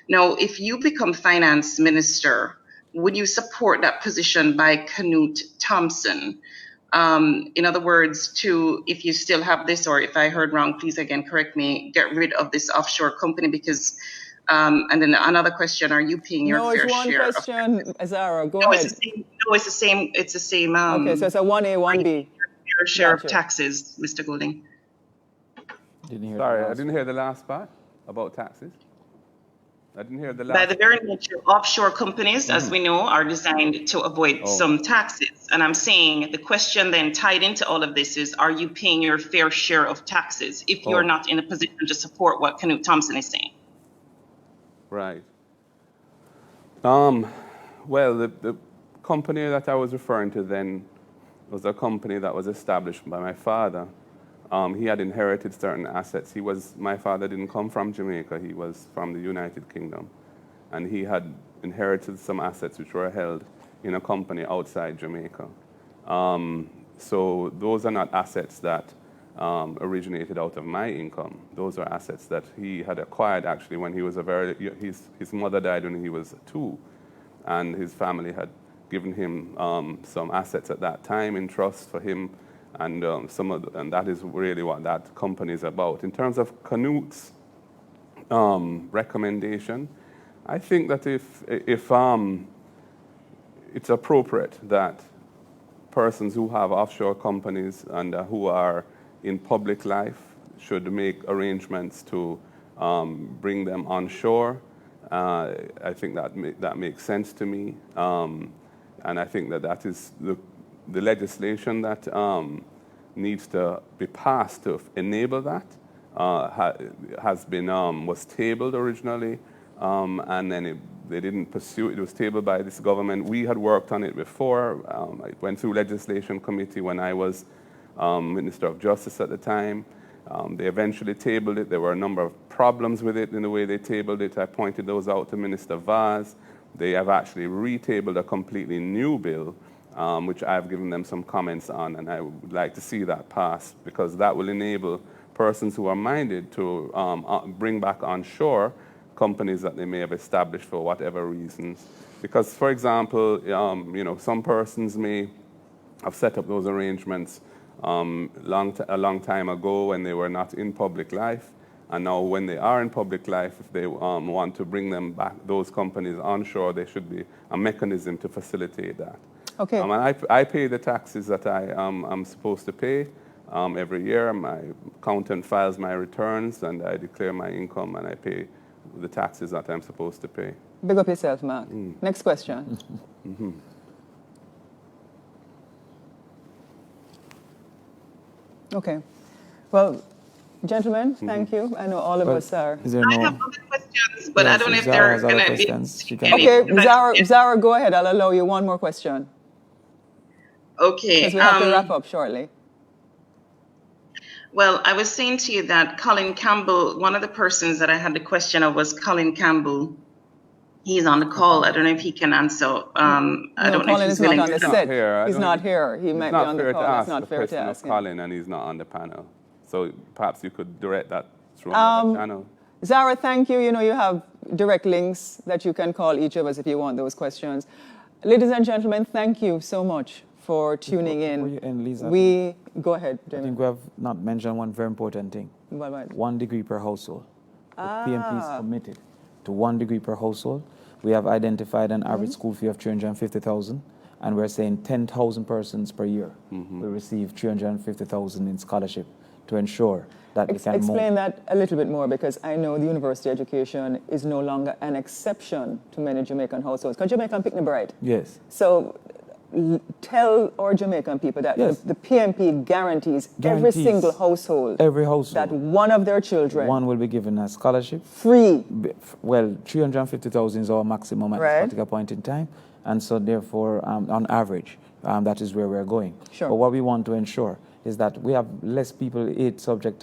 Now, if you become finance minister, would you support that position by Canute Thompson? In other words, if you still have this, or if I heard wrong, please again correct me, get rid of this offshore company because, and then another question, are you paying your fair share? No, it's one question, Zara, go ahead. It's the same. Okay, so it's a 1A, 1B. Fair share of taxes, Mr. Golding. Sorry, I didn't hear the last part about taxes. I didn't hear the last. By the very nature, offshore companies, as we know, are designed to avoid some taxes. And I'm saying the question then tied into all of this is, are you paying your fair share of taxes if you're not in a position to support what Canute Thompson is saying? Right. Well, the company that I was referring to then was a company that was established by my father. He had inherited certain assets. My father didn't come from Jamaica. He was from the United Kingdom. And he had inherited some assets which were held in a company outside Jamaica. So those are not assets that originated out of my income. Those are assets that he had acquired actually when he was his mother died when he was 2. And his family had given him some assets at that time in trust for him, and and that is really what that company is about. In terms of Canute's recommendation, I think that if it's appropriate that persons who have offshore companies and who are in public life should make arrangements to bring them onshore. I think that makes sense to me, and I think that is the legislation that needs to be passed to enable that. Was tabled originally, and then they didn't pursue it. It was tabled by this government. We had worked on it before. It went through legislation committee when I was Minister of Justice at the time. They eventually tabled it. There were a number of problems with it in the way they tabled it. I pointed those out to Minister Vaz. They have actually retabled a completely new bill, which I've given them some comments on, and I would like to see that pass, because that will enable persons who are minded to bring back onshore companies that they may have established for whatever reasons. Because, for example, some persons may have set up those arrangements a long time ago when they were not in public life, and now when they are in public life, if they want to bring them back, those companies onshore, there should be a mechanism to facilitate that. Okay. And I pay the taxes that I'm supposed to pay every year. My accountant files my returns, and I declare my income, and I pay the taxes that I'm supposed to pay. Big up yourself, Mark. Next question. Okay. Well, gentlemen, thank you. I know all of us are. Is there I no? have other questions, but I Yes, don't know if Zara they're has other going to be. questions. She can- Okay, Zara, go ahead. I'll allow you one more question, Okay. because we have to wrap up shortly. Well, I was saying to you that Colin Campbell, one of the persons that I had the question of was Colin Campbell. He's on the call. I don't know if he can answer. I No, don't know Colin if is he's not willing on the to. set. here. I He's don't not think- here. He might be on the call. It's not fair to ask him. Colin, and he's not on the panel. So perhaps you could direct that through another channel. Zara, thank you. You know, you have direct links that you can call each of us if you want those questions. Ladies and gentlemen, thank you so much for tuning Before you in. end, Lisa, Go ahead, I Jamie. think we have not mentioned one very important thing. What? 1 degree per household. The PMP is committed to 1 degree per household. We have identified an average school fee of 350,000, and we're saying 10,000 persons per year will receive 350,000 in scholarship to ensure that we can Explain move. that a little bit more, because I know the university education is no longer an exception to many Jamaican households. Because Jamaican pick the bright. Yes. So tell our Jamaican people that Yes. the PMP guarantees every Guarantees single household Every household. that one of their children One will be given a scholarship. free. Well, 350,000 is our maximum at Right. this particular point in time. And so therefore, on average, that is where we're going. Sure. But what we want to ensure is that we have less people, 8 subjects,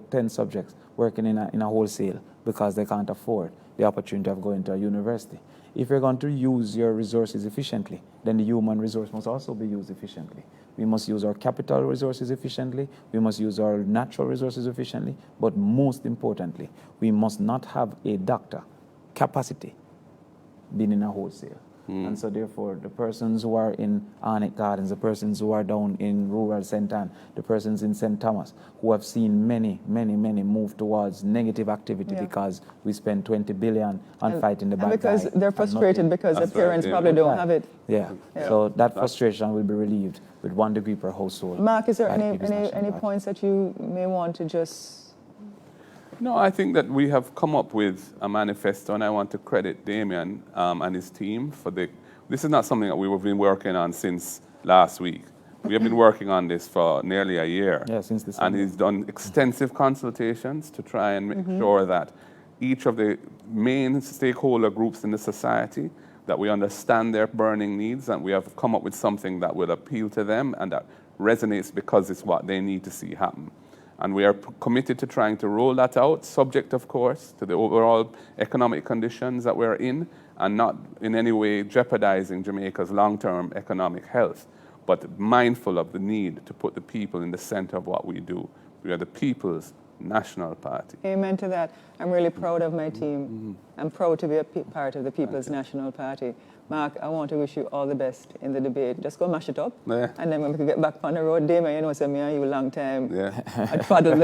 10 subjects, working in a wholesale because they can't afford the opportunity of going to a university. If you're going to use your resources efficiently, then the human resource must also be used efficiently. We must use our capital resources efficiently. We must use our natural resources efficiently. But most importantly, we must not have a doctor capacity being in a wholesale. And so therefore, the persons who are in Arnett Gardens, the persons who are down in rural St. Anne, the persons in St. Thomas, who have seen many move towards negative activity because we spend 20 billion on fighting the And bad because guy they're and frustrated nothing. because their That's right, parents yeah. probably don't Right. have it. Yeah. So that frustration will be relieved with 1 degree per household. Mark, is there by the any People's National any Party. points that you may want to just... No, I think that we have come up with a manifesto, and I want to credit Damien and his team for this is not something that we've been working on since last week. We have been working on this for nearly a year. Yeah, since this And summer. he's done extensive consultations to try and make sure that each of the main stakeholder groups in the society, that we understand their burning needs, and we have come up with something that will appeal to them and that resonates because it's what they need to see happen. And we are committed to trying to roll that out, subject, of course, to the overall economic conditions that we're in, and not in any way jeopardizing Jamaica's long-term economic health, but mindful of the need to put the people in the center of what we do. We are the people's national party. Amen to that. I'm really proud of my team. I'm proud to be a part of the People's National Party. Mark, I want to wish you all the best in the debate. Just go mash it up. Yeah. And then when we can get back on the road, Damien, you know, so me and you a long time. Yeah. I paddle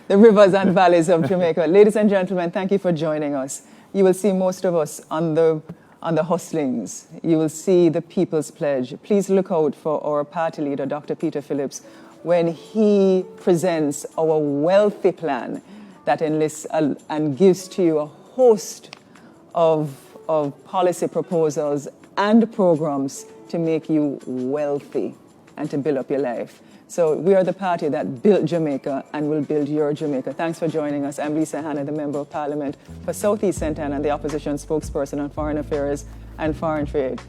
the rivers and valleys of Jamaica. Ladies and gentlemen, thank you for joining us. You will see most of us on the hustings. You will see the People's Pledge. Please look out for our party leader, Dr. Peter Phillips, when he presents our wealthy plan that enlists and gives to you a host of policy proposals and programs to make you wealthy and to build up your life. So we are the party that built Jamaica and will build your Jamaica. Thanks for joining us. I'm Lisa Hanna, the Member of Parliament for South East St. Ann and the Opposition Spokesperson on Foreign Affairs and Foreign Trade.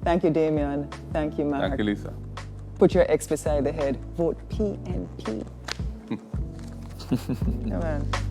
Thank you, Damien. Thank you, Mark. Thank you, Lisa. Put your X beside the head. Vote PNP. Come on.